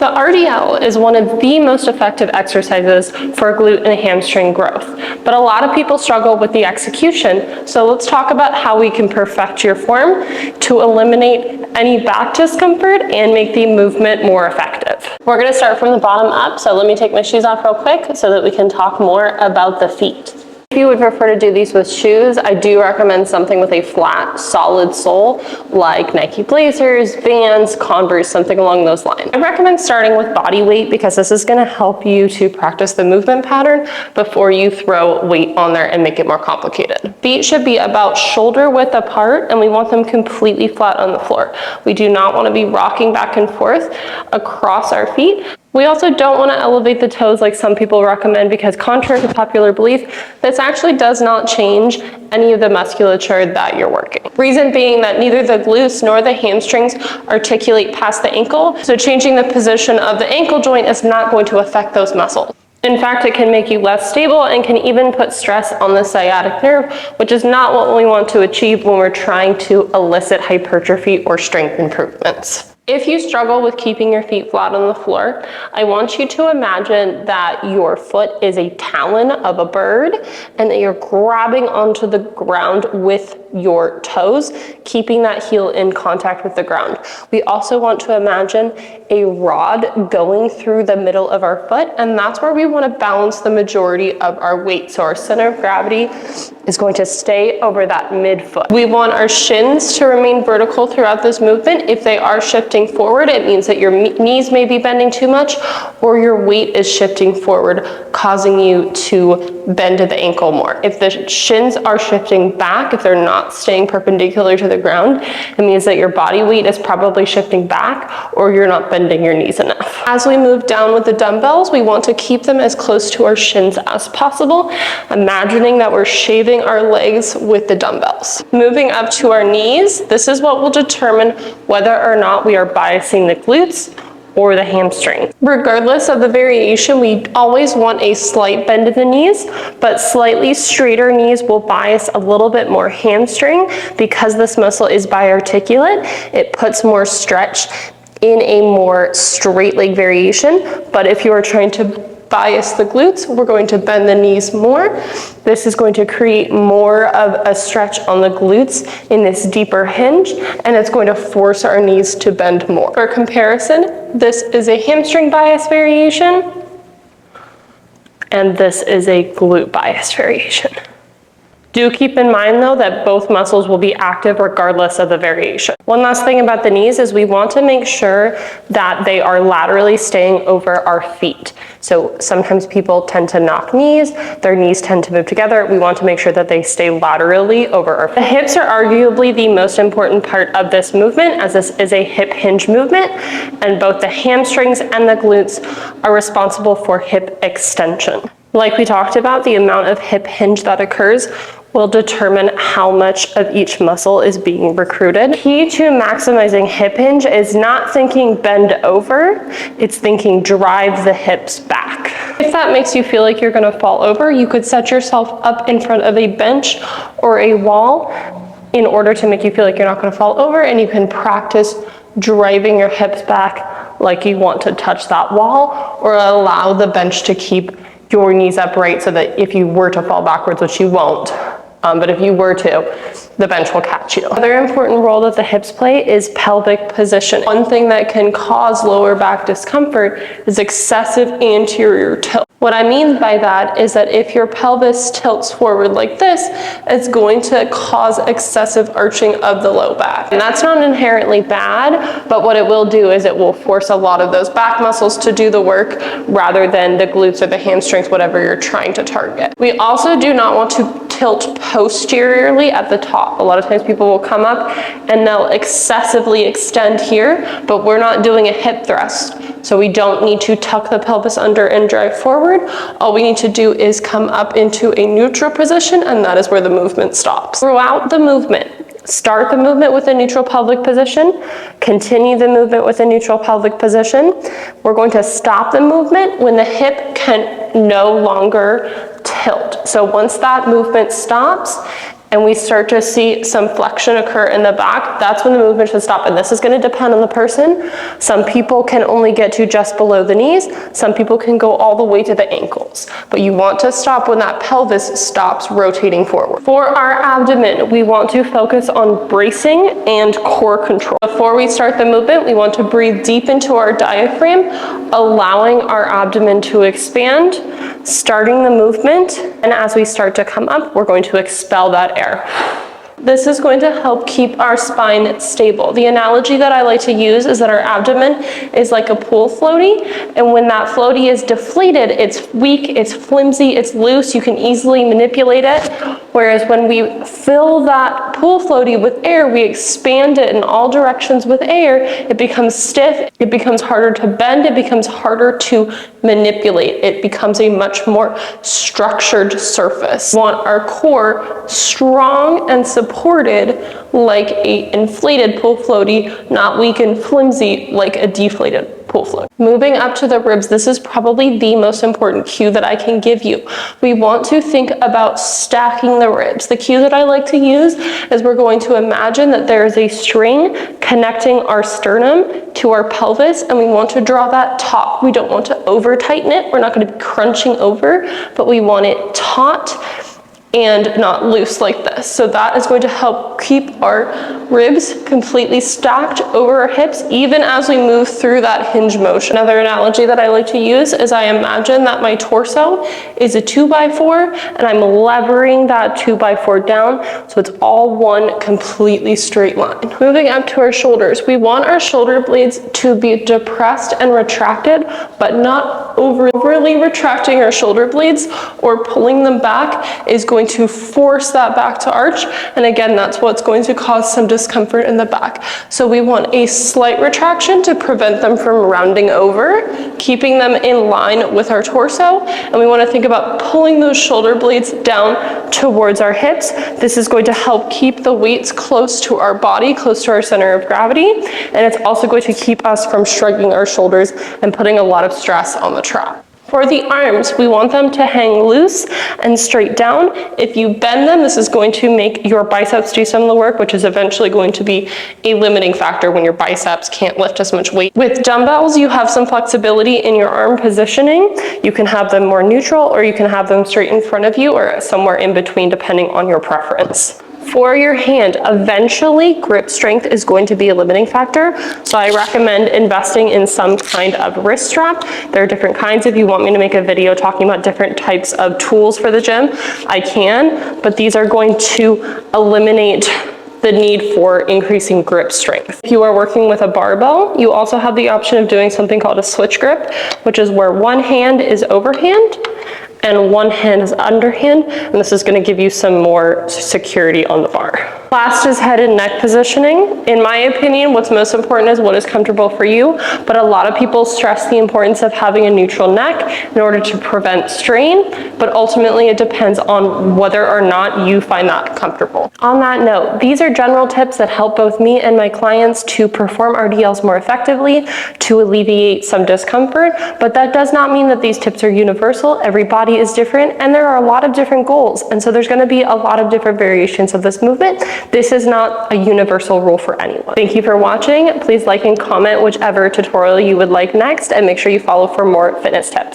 The RDL is one of the most effective exercises for glute and hamstring growth, but a lot of people struggle with the execution. So let's talk about how we can perfect your form to eliminate any back discomfort and make the movement more effective. We're going to start from the bottom up, so let me take my shoes off real quick so that we can talk more about the feet. If you would prefer to do these with shoes, I do recommend something with a flat, solid sole, like Nike Blazers, Vans, Converse, something along those lines. I recommend starting with body weight because this is going to help you to practice the movement pattern before you throw weight on there and make it more complicated. Feet should be about shoulder width apart, and we want them completely flat on the floor. We do not want to be rocking back and forth across our feet. We also don't want to elevate the toes like some people recommend because, contrary to popular belief, this actually does not change any of the musculature that you're working. Reason being that neither the glutes nor the hamstrings articulate past the ankle, so changing the position of the ankle joint is not going to affect those muscles. In fact, it can make you less stable and can even put stress on the sciatic nerve, which is not what we want to achieve when we're trying to elicit hypertrophy or strength improvements. If you struggle with keeping your feet flat on the floor, I want you to imagine that your foot is a talon of a bird and that you're grabbing onto the ground with your toes, keeping that heel in contact with the ground. We also want to imagine a rod going through the middle of our foot, and that's where we want to balance the majority of our weight. So our center of gravity is going to stay over that midfoot. We want our shins to remain vertical throughout this movement. If they are shifting forward, it means that your knees may be bending too much or your weight is shifting forward, causing you to bend to the ankle more. If the shins are shifting back, if they're not staying perpendicular to the ground, it means that your body weight is probably shifting back or you're not bending your knees enough. As we move down with the dumbbells, we want to keep them as close to our shins as possible, imagining that we're shaving our legs with the dumbbells. Moving up to our knees, this is what will determine whether or not we are biasing the glutes or the hamstring. Regardless of the variation, we always want a slight bend in the knees, but slightly straighter knees will bias a little bit more hamstring because this muscle is biarticulate. It puts more stretch in a more straight leg variation, but if you are trying to bias the glutes, we're going to bend the knees more. This is going to create more of a stretch on the glutes in this deeper hinge, and it's going to force our knees to bend more. For comparison, this is a hamstring bias variation, and this is a glute bias variation. Do keep in mind though that both muscles will be active regardless of the variation. One last thing about the knees is we want to make sure that they are laterally staying over our feet. So sometimes people tend to knock knees, their knees tend to move together. We want to make sure that they stay laterally over our feet. The hips are arguably the most important part of this movement, as this is a hip hinge movement, and both the hamstrings and the glutes are responsible for hip extension. Like we talked about, the amount of hip hinge that occurs will determine how much of each muscle is being recruited. Key to maximizing hip hinge is not thinking bend over, it's thinking drive the hips back. If that makes you feel like you're gonna fall over, you could set yourself up in front of a bench or a wall in order to make you feel like you're not gonna fall over, and you can practice driving your hips back like you want to touch that wall, or allow the bench to keep your knees upright so that if you were to fall backwards, which you won't, but if you were to, the bench will catch you. Another important role that the hips play is pelvic position. One thing that can cause lower back discomfort is excessive anterior tilt. What I mean by that is that if your pelvis tilts forward like this, it's going to cause excessive arching of the low back. And that's not inherently bad, but what it will do is it will force a lot of those back muscles to do the work rather than the glutes or the hamstrings, whatever you're trying to target. We also do not want to tilt posteriorly at the top. A lot of times people will come up and they'll excessively extend here, but we're not doing a hip thrust. So we don't need to tuck the pelvis under and drive forward. All we need to do is come up into a neutral position, and that is where the movement stops. Throughout the movement, start the movement with a neutral pelvic position, continue the movement with a neutral pelvic position. We're going to stop the movement when the hip can no longer tilt. So once that movement stops, and we start to see some flexion occur in the back, that's when the movement should stop. And this is going to depend on the person. Some people can only get to just below the knees. Some people can go all the way to the ankles. But you want to stop when that pelvis stops rotating forward. For our abdomen, we want to focus on bracing and core control. Before we start the movement, we want to breathe deep into our diaphragm, allowing our abdomen to expand, starting the movement, and as we start to come up, we're going to expel that air. This is going to help keep our spine stable. The analogy that I like to use is that our abdomen is like a pool floaty, and when that floaty is deflated, it's weak, it's flimsy, it's loose, you can easily manipulate it. Whereas when we fill that pool floaty with air, we expand it in all directions with air, it becomes stiff, it becomes harder to bend, it becomes harder to manipulate. It becomes a much more structured surface. We want our core strong and supported like an inflated pool floaty, not weak and flimsy like a deflated pool float. Moving up to the ribs, this is probably the most important cue that I can give you. We want to think about stacking the ribs. The cue that I like to use is we're going to imagine that there is a string connecting our sternum to our pelvis, and we want to draw that taut. We don't want to over tighten it. We're not going to be crunching over, but we want it taut and not loose like this. So that is going to help keep our ribs completely stacked over our hips, even as we move through that hinge motion. Another analogy that I like to use is I imagine that my torso is a 2x4 and I'm levering that 2x4 down so it's all one completely straight line. Moving up to our shoulders, we want our shoulder blades to be depressed and retracted, but not overly retracting our shoulder blades or pulling them back is going to force that back to arch, and again, that's what's going to cause some discomfort in the back. So we want a slight retraction to prevent them from rounding over, keeping them in line with our torso, and we want to think about pulling those shoulder blades down towards our hips. This is going to help keep the weights close to our body, close to our center of gravity, and it's also going to keep us from shrugging our shoulders and putting a lot of stress on the trap. For the arms, we want them to hang loose and straight down. If you bend them, this is going to make your biceps do some of the work, which is eventually going to be a limiting factor when your biceps can't lift as much weight. With dumbbells, you have some flexibility in your arm positioning. You can have them more neutral, or you can have them straight in front of you, or somewhere in between, depending on your preference. For your hand, eventually grip strength is going to be a limiting factor, so I recommend investing in some kind of wrist strap. There are different kinds. If you want me to make a video talking about different types of tools for the gym, I can, but these are going to eliminate the need for increasing grip strength. If you are working with a barbell, you also have the option of doing something called a switch grip, which is where one hand is overhand and one hand is underhand, and this is going to give you some more security on the bar. Last is head and neck positioning. In my opinion, what's most important is what is comfortable for you, but a lot of people stress the importance of having a neutral neck in order to prevent strain, but ultimately it depends on whether or not you find that comfortable. On that note, these are general tips that help both me and my clients to perform RDLs more effectively, to alleviate some discomfort, but that does not mean that these tips are universal. Every body is different, and there are a lot of different goals, and so there's going to be a lot of different variations of this movement. This is not a universal rule for anyone. Thank you for watching. Please like and comment whichever tutorial you would like next, and make sure you follow for more fitness tips.